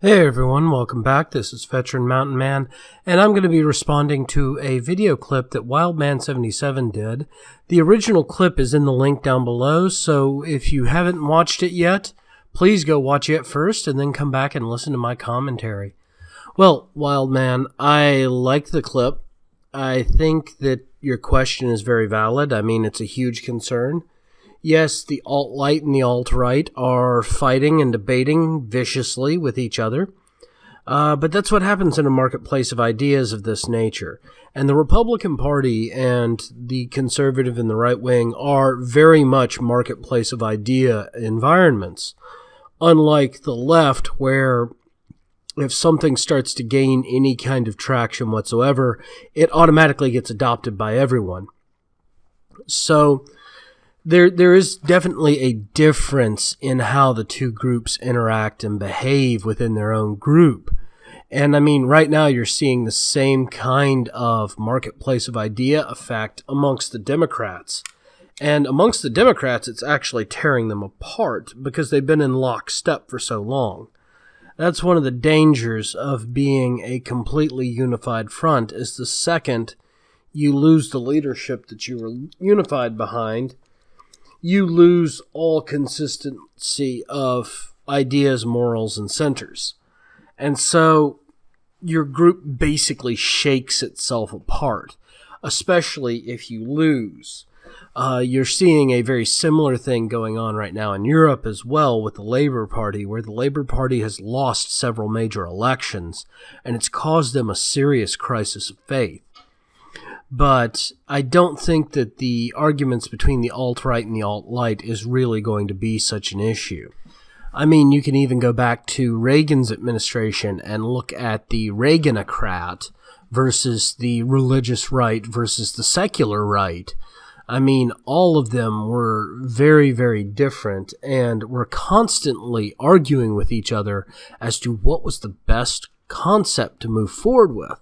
Hey everyone, welcome back. This is Veteran Mountain Man, and I'm going to be responding to a video clip that Wildman77 did. The original clip is in the link down below, so if you haven't watched it yet, please go watch it first and then come back and listen to my commentary. Well, Wildman, I like the clip. I think that your question is very valid. I mean, it's a huge concern. Yes, the alt-right and the alt-right are fighting and debating viciously with each other, but that's what happens in a marketplace of ideas of this nature. And the Republican Party and the conservative and the right wing are very much marketplace of idea environments, unlike the left, where if something starts to gain any kind of traction whatsoever, it automatically gets adopted by everyone. So There is definitely a difference in how the two groups interact and behave within their own group. And I mean, right now you're seeing the same kind of marketplace of idea effect amongst the Democrats. And amongst the Democrats, it's actually tearing them apart because they've been in lockstep for so long. That's one of the dangers of being a completely unified front, is the second you lose the leadership that you were unified behind, you lose all consistency of ideas, morals, and centers. And so your group basically shakes itself apart, especially if you lose. You're seeing a very similar thing going on right now in Europe as well with the Labour Party, where the Labour Party has lost several major elections, and it's caused them a serious crisis of faith. But I don't think that the arguments between the alt-right and the alt-right is really going to be such an issue. I mean, you can even go back to Reagan's administration and look at the Reaganocrat versus the religious right versus the secular right. I mean, all of them were very, very different and were constantly arguing with each other as to what was the best concept to move forward with.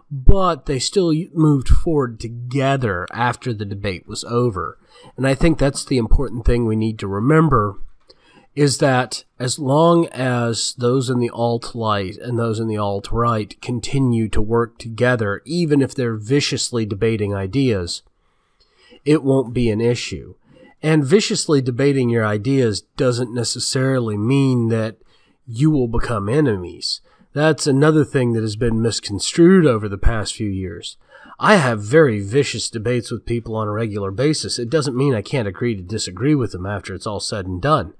But they still moved forward together after the debate was over. And I think that's the important thing we need to remember, is that as long as those in the alt-right and those in the alt-right continue to work together, even if they're viciously debating ideas, it won't be an issue. And viciously debating your ideas doesn't necessarily mean that you will become enemies. That's another thing that has been misconstrued over the past few years. I have very vicious debates with people on a regular basis. It doesn't mean I can't agree to disagree with them after it's all said and done.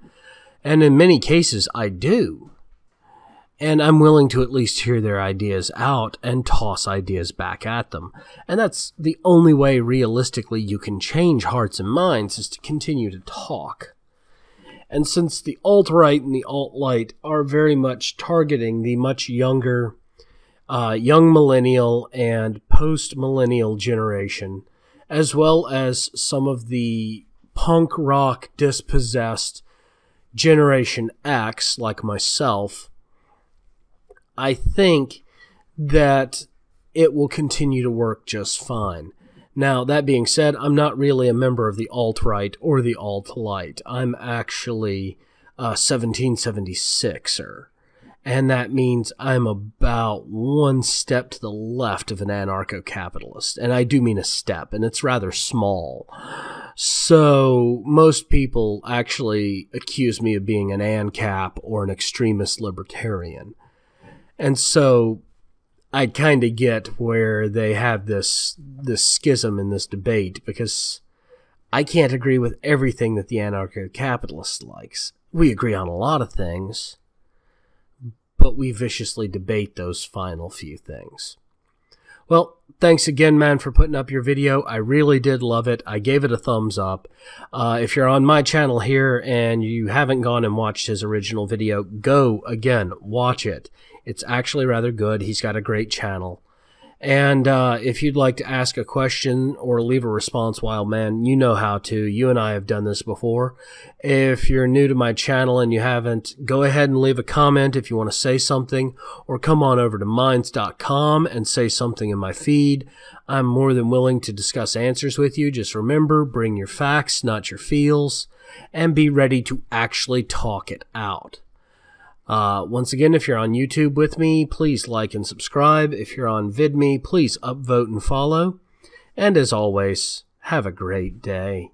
And in many cases, I do. And I'm willing to at least hear their ideas out and toss ideas back at them. And that's the only way realistically you can change hearts and minds, is to continue to talk. And since the alt-right and the alt-right are very much targeting the much younger, young millennial and post-millennial generation, as well as some of the punk rock dispossessed Generation X, like myself, I think that it will continue to work just fine. Now, that being said, I'm not really a member of the alt-right or the alt-right. I'm actually a 1776er, and that means I'm about one step to the left of an anarcho-capitalist, and I do mean a step, and it's rather small. So most people actually accuse me of being an ANCAP or an extremist libertarian, and so I kind of get where they have this schism in this debate, because I can't agree with everything that the anarcho-capitalist likes. We agree on a lot of things, but we viciously debate those final few things. Well, thanks again, man, for putting up your video. I really did love it. I gave it a thumbs up. If you're on my channel here and you haven't gone and watched his original video, go, again, watch it. It's actually rather good. He's got a great channel. And if you'd like to ask a question or leave a response, Wildman, you know how to. You and I have done this before. If you're new to my channel and you haven't, go ahead and leave a comment if you want to say something, or come on over to minds.com and say something in my feed. I'm more than willing to discuss answers with you. Just remember, bring your facts, not your feels, and be ready to actually talk it out. Once again, if you're on YouTube with me, please like and subscribe. If you're on VidMe, please upvote and follow. And as always, have a great day.